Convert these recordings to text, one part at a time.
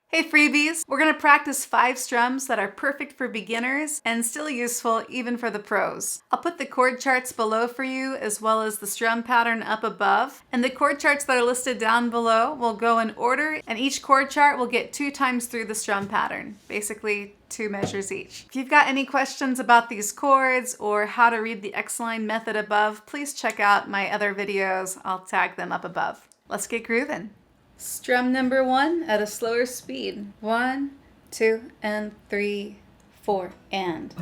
Hey freebies! We're going to practice 5 strums that are perfect for beginners and still useful even for the pros. I'll put the chord charts below for you as well as the strum pattern up above. And the chord charts that are listed down below will go in order, and each chord chart will get 2 times through the strum pattern. Basically 2 measures each. If you've got any questions about these chords or how to read the X-Line method above, please check out my other videos. I'll tag them up above. Let's get grooving. Strum number 1 at a slower speed. 1, 2, and 3, 4, and.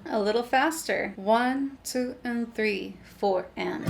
A little faster. 1, 2, and 3, 4, and.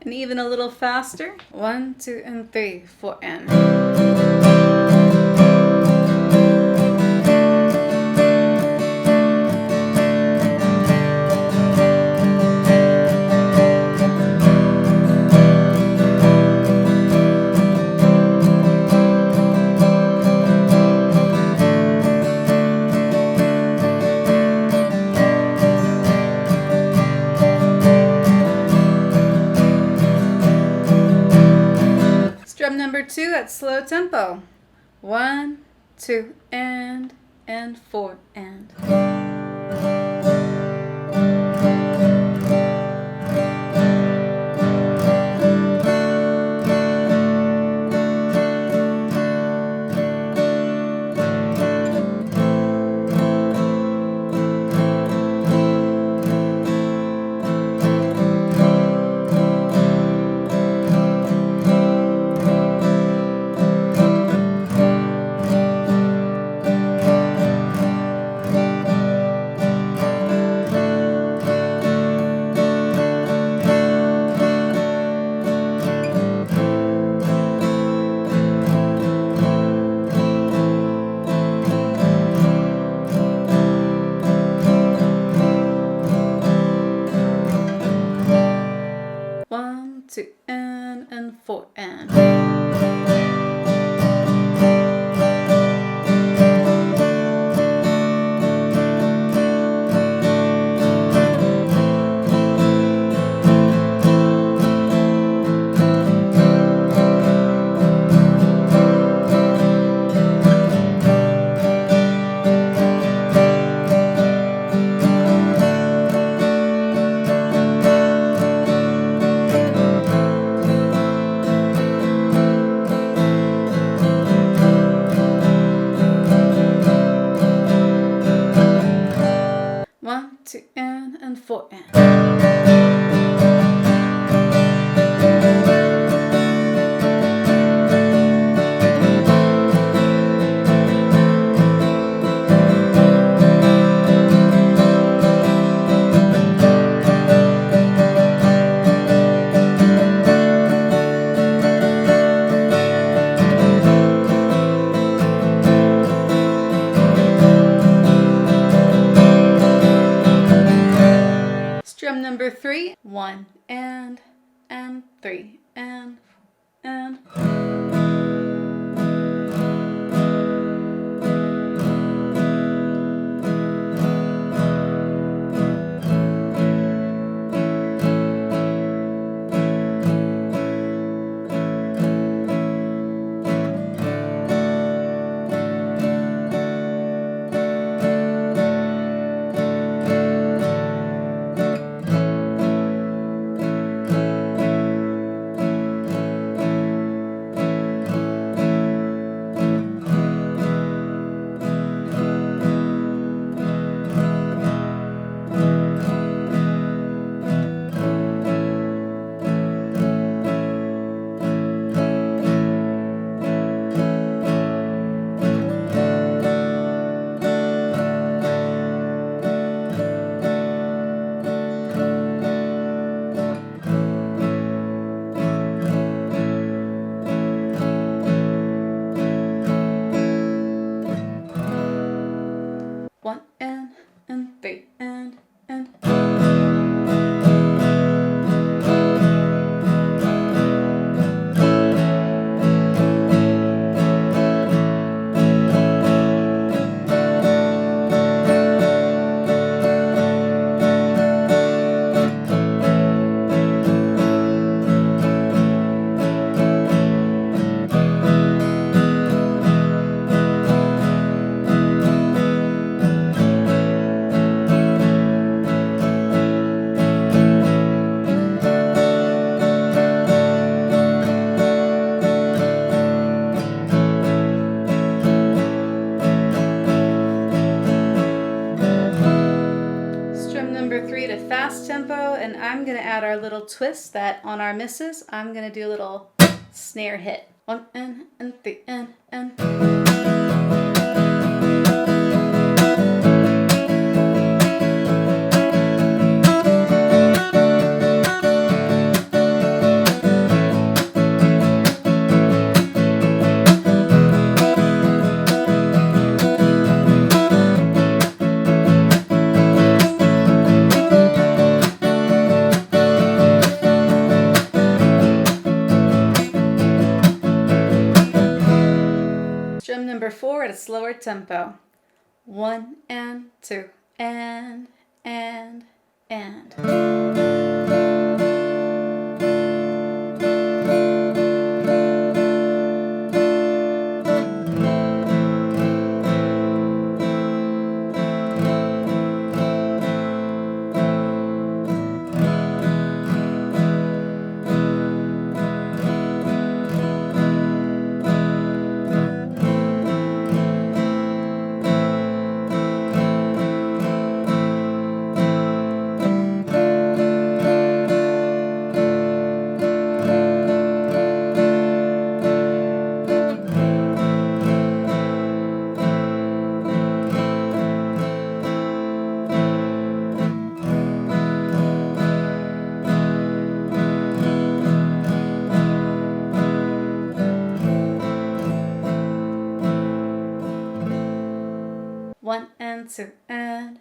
And even a little faster. 1, 2, and 3, 4, and. Strum number 2 at slow tempo. 1, 2, and 4, and. One, two, and 4, and. 3, 1 and 3 and. One and 3 and. Number 3 to fast tempo, and I'm going to add our little twist that on our misses, I'm going to do a little snare hit. 1 and 3 and. Number 4 at a slower tempo. 1 and 2 and. One and 2 and.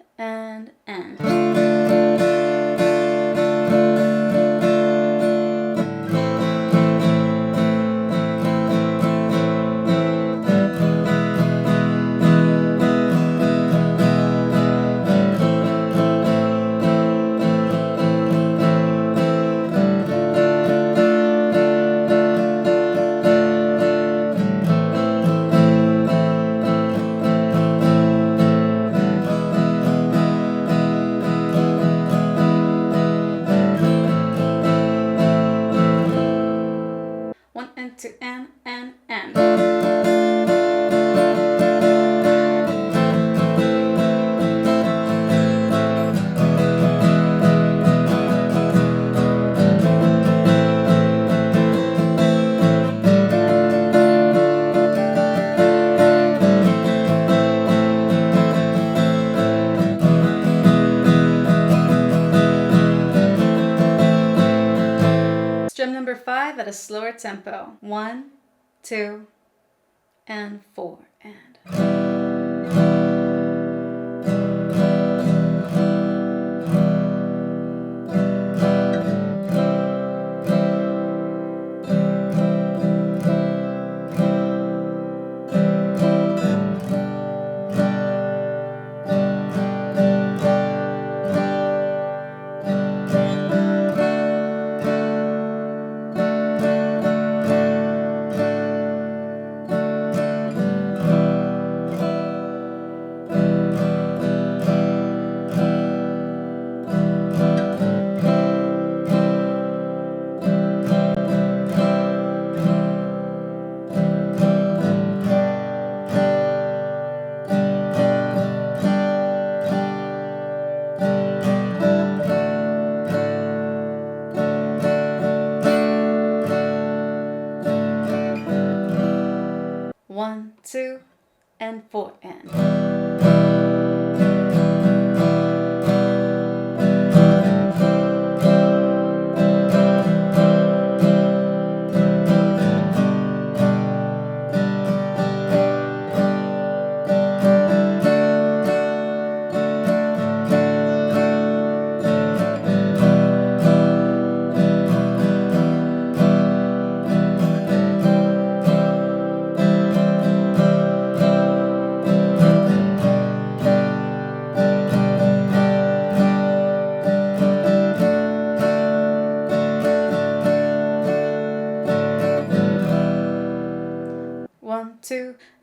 Strum number 5 at a slower tempo. 1, 2, and 4 and.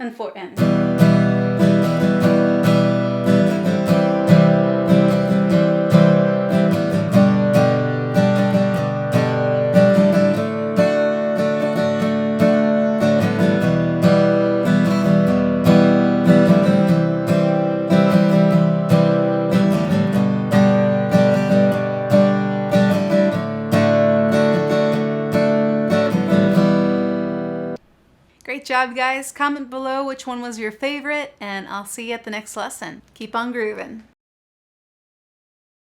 7, 4, and. Great job, guys. Comment below which one was your favorite, and I'll see you at the next lesson. Keep on grooving.